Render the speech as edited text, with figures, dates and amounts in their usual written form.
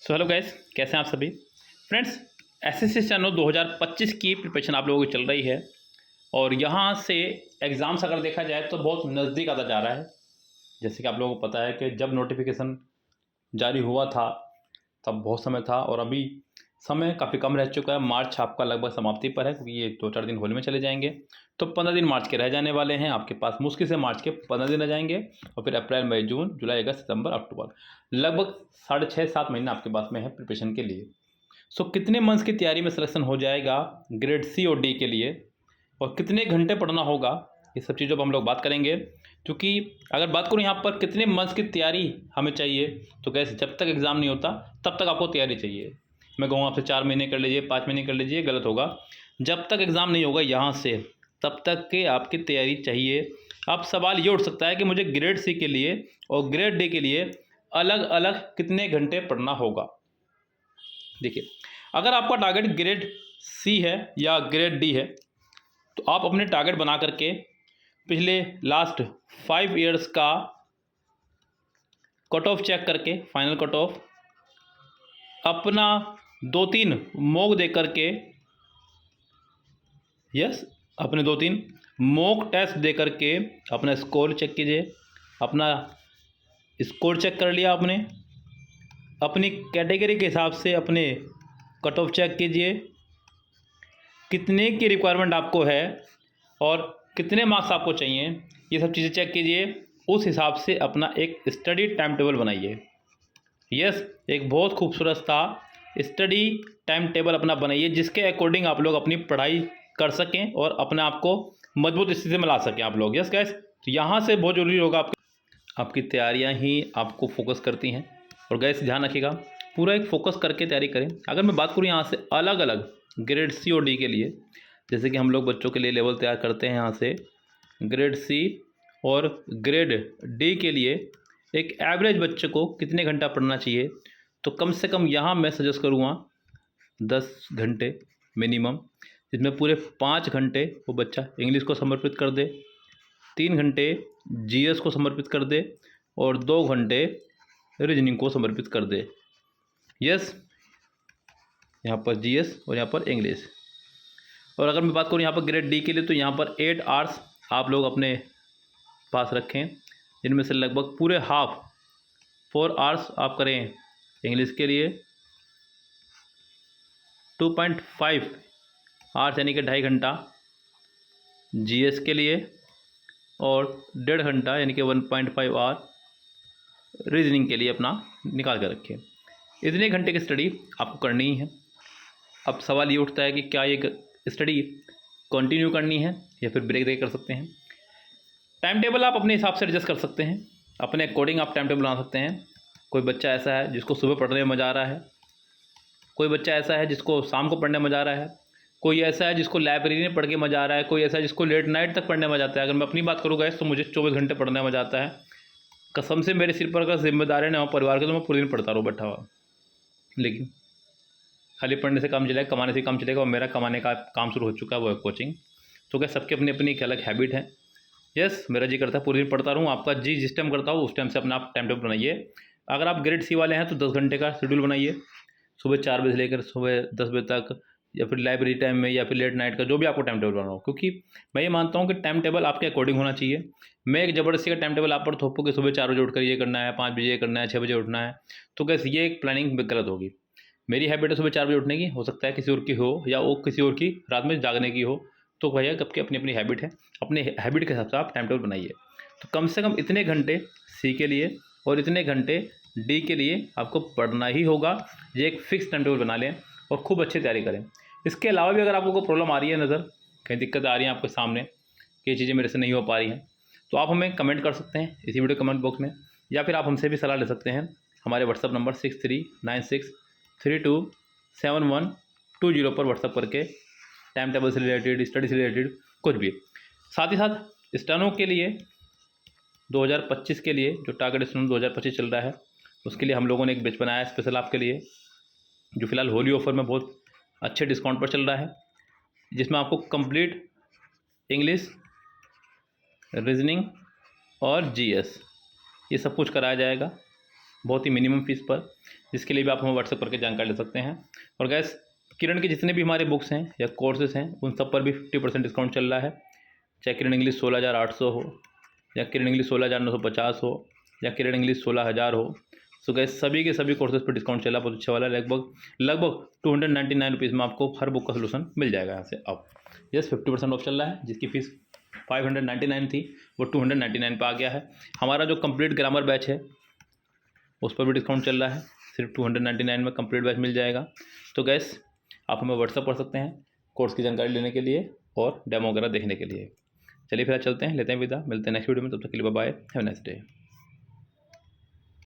So hello guys, कैसे हैं आप सभी फ्रेंड्स। एसएससी स्टेनो 2025 की प्रिपरेशन आप लोगों की चल रही है और यहाँ से एग्ज़ाम्स अगर देखा जाए तो बहुत नज़दीक आता जा रहा है। जैसे कि आप लोगों को पता है कि जब नोटिफिकेशन जारी हुआ था तब बहुत समय था और अभी समय काफ़ी कम रह चुका है। मार्च आपका लगभग समाप्ति पर है क्योंकि ये 2-4 दिन होली में चले जाएंगे, तो 15 दिन मार्च के रह जाने वाले हैं आपके पास। मुश्किल से मार्च के 15 दिन रह जाएंगे और फिर अप्रैल मई जून जुलाई अगस्त सितंबर अक्टूबर, लगभग 6.5-7 महीने आपके पास में है प्रिपरेशन के लिए। सो कितने मंथ्स की तैयारी में सिलेक्शन हो जाएगा ग्रेड सी और डी के लिए और कितने घंटे पढ़ना होगा, ये सब चीज़ों पर हम लोग बात करेंगे। क्योंकि अगर बात करूँ यहाँ पर कितने मंथ्स की तैयारी हमें चाहिए, तो कैसे जब तक एग्ज़ाम नहीं होता तब तक आपको तैयारी चाहिए। मैं कहूँगा आपसे 4 महीने कर लीजिए, 5 महीने कर लीजिए, गलत होगा। जब तक एग्ज़ाम नहीं होगा यहाँ से तब तक के आपकी तैयारी चाहिए। अब सवाल ये उठ सकता है कि मुझे ग्रेड सी के लिए और ग्रेड डी के लिए अलग अलग कितने घंटे पढ़ना होगा। देखिए, अगर आपका टारगेट ग्रेड सी है या ग्रेड डी है तो आप अपने टारगेट बना करके पिछले लास्ट 5 इयर्स का कट ऑफ चेक करके, फाइनल कट ऑफ अपना 2-3 मॉक दे करके, अपने 2-3 मॉक टेस्ट दे करके अपना स्कोर चेक कीजिए। अपना स्कोर चेक कर लिया आपने, अपनी कैटेगरी के हिसाब से अपने कट ऑफ चेक कीजिए, कितने की रिक्वायरमेंट आपको है और कितने मार्क्स आपको चाहिए, ये सब चीज़ें चेक कीजिए। उस हिसाब से अपना एक स्टडी टाइम टेबल बनाइए। एक बहुत खूबसूरत सा स्टडी टाइम टेबल अपना बनाइए जिसके अकॉर्डिंग आप लोग अपनी पढ़ाई कर सकें और अपने आप को मजबूत स्थिति में ला सकें आप लोग। गैस, तो यहाँ से बहुत ज़रूरी होगा आपकी तैयारियाँ ही आपको फोकस करती हैं। और गैस ध्यान रखिएगा, पूरा एक फोकस करके तैयारी करें। अगर मैं बात करूँ यहाँ से अलग अलग ग्रेड सी और डी के लिए, जैसे कि हम लोग बच्चों के लिए लेवल तैयार करते हैं, यहाँ से ग्रेड सी और ग्रेड डी के लिए एक एवरेज बच्चे को कितने घंटा पढ़ना चाहिए, तो कम से कम यहाँ मैं सजेस्ट करूँगा 10 घंटे मिनिमम, जिसमें पूरे 5 घंटे वो बच्चा इंग्लिश को समर्पित कर दे, 3 घंटे जीएस को समर्पित कर दे और 2 घंटे रीजनिंग को समर्पित कर दे। यहाँ पर जीएस और यहाँ पर इंग्लिश। और अगर मैं बात करूँ यहाँ पर ग्रेड डी के लिए, तो यहाँ पर 8 आवर्स आप लोग अपने पास रखें, जिनमें से लगभग पूरे हाफ 4 आवर्स आप करें इंग्लिश के लिए, 2.5 आवर्स यानी कि 2.5 घंटा जीएस के लिए और 1.5 घंटा यानी कि 1.5 आवर रीजनिंग के लिए अपना निकाल कर रखें। इतने घंटे की स्टडी आपको करनी ही है। अब सवाल ये उठता है कि क्या ये स्टडी कंटिन्यू करनी है या फिर ब्रेक दे कर सकते हैं। टाइम टेबल आप अपने हिसाब से एडजस्ट कर सकते हैं, अपने अकॉर्डिंग आप टाइम टेबल बना सकते हैं। कोई बच्चा ऐसा है जिसको सुबह पढ़ने में मज़ा आ रहा है, कोई बच्चा ऐसा है जिसको शाम को पढ़ने में मज़ा आ रहा है, कोई ऐसा है जिसको लाइब्रेरी में पढ़ के मज़ा आ रहा है, कोई ऐसा है जिसको लेट नाइट तक पढ़ने में मज़ा आता है। अगर मैं अपनी बात करूँ गैस, तो मुझे 24 घंटे पढ़ने में मज़ा आता है। कसम से मेरे सिर पर अगर जिम्मेदारी ना हो परिवार के, तो मैं पूरे दिन पढ़ता रहूँ बैठा हुआ। लेकिन खाली पढ़ने से काम चलेगा, कमाने से काम चलेगा, और मेरा कमाने का काम शुरू हो चुका है, वो है कोचिंग। तो क्या सबकी अपनी अपनी एक अलग हैबिट है। मेरा जी करता है पूरे दिन पढ़ता रहूँ, आपका जी जिस टाइम करता हो उस टाइम से अपना आप टाइम टेबल बनाइए। अगर आप ग्रेड सी वाले हैं तो 10 घंटे का शेड्यूल बनाइए, सुबह 4 बजे से लेकर सुबह 10 बजे तक, या फिर लाइब्रेरी टाइम में, या फिर लेट नाइट का, जो भी आपको टाइम टेबल बनाना हो। क्योंकि मैं ये मानता हूँ कि टाइम टेबल आपके अकॉर्डिंग होना चाहिए। मैं एक ज़बरदस्ती का टाइम टेबल आप पर थोपूँ कि सुबह 4 बजे उठकर ये करना है, 5 बजे ये करना है, 6 बजे उठना है, तो कैसे ये एक प्लानिंग गलत होगी। मेरी हैबिट है सुबह 4 बजे उठने की, हो सकता है किसी और की हो, या वो किसी और की रात में जागने की हो। तो भैया सबकी अपनी अपनी हैबिट है, अपने हैबिट के हिसाब से आप टाइम टेबल बनाइए। तो कम से कम इतने घंटे सी के लिए और इतने घंटे डी के लिए आपको पढ़ना ही होगा। ये एक फिक्स टाइम टेबल बना लें और खूब अच्छी तैयारी करें। इसके अलावा भी अगर आपको कोई प्रॉब्लम आ रही है, नज़र कहीं दिक्कत आ रही है आपके सामने कि ये चीज़ें मेरे से नहीं हो पा रही हैं, तो आप हमें कमेंट कर सकते हैं इसी वीडियो कमेंट बॉक्स में, या फिर आप हमसे भी सलाह ले सकते हैं हमारे व्हाट्सअप नंबर 6396327120 पर व्हाट्सअप करके, टाइम टेबल से रिलेटेड, स्टडी से रिलेटेड, कुछ भी। साथ ही साथ स्टेनो के लिए 2025 के लिए जो टारगेट स्टेनो 2025 चल रहा है, उसके लिए हम लोगों ने एक बैच बनाया है स्पेशल आपके लिए, जो फिलहाल होली ऑफर में बहुत अच्छे डिस्काउंट पर चल रहा है, जिसमें आपको कंप्लीट इंग्लिश, रीजनिंग और जीएस ये सब कुछ कराया जाएगा बहुत ही मिनिमम फीस पर। जिसके लिए भी आप हमें व्हाट्सएप करके जानकारी ले सकते हैं। और गैस किरण के जितने भी हमारे बुक्स हैं या कोर्सेज हैं उन सब पर भी 50% डिस्काउंट चल रहा है, चाहे किरण इंग्लिश 16,800 हो, या किरण इंग्लिश 16,950 हो, या किरण इंग्लिश 16,000 हो। सो गैस सभी के सभी कोर्सेज पर डिस्काउंट चला, बहुत अच्छा वाला, लगभग 299 रुपीज़ में आपको हर बुक का सोल्यूशन मिल जाएगा यहाँ से। अब यस 50% ऑफ चल रहा है, जिसकी फ़ीस 599 थी वो 299 पे आ गया है। हमारा जो कंप्लीट ग्रामर बैच है उस पर भी डिस्काउंट चल रहा है, सिर्फ 299 में कंप्लीट बैच मिल जाएगा। तो गैस आप हमें व्हाट्सअप कर सकते हैं कोर्स की जानकारी लेने के लिए और डेमो वगैरह देखने के लिए। चलिए फिर चलते हैं, लेते हैं विदा, मिलते हैं नेक्स्ट वीडियो में, तब तक के लिए bye bye, have a nice day.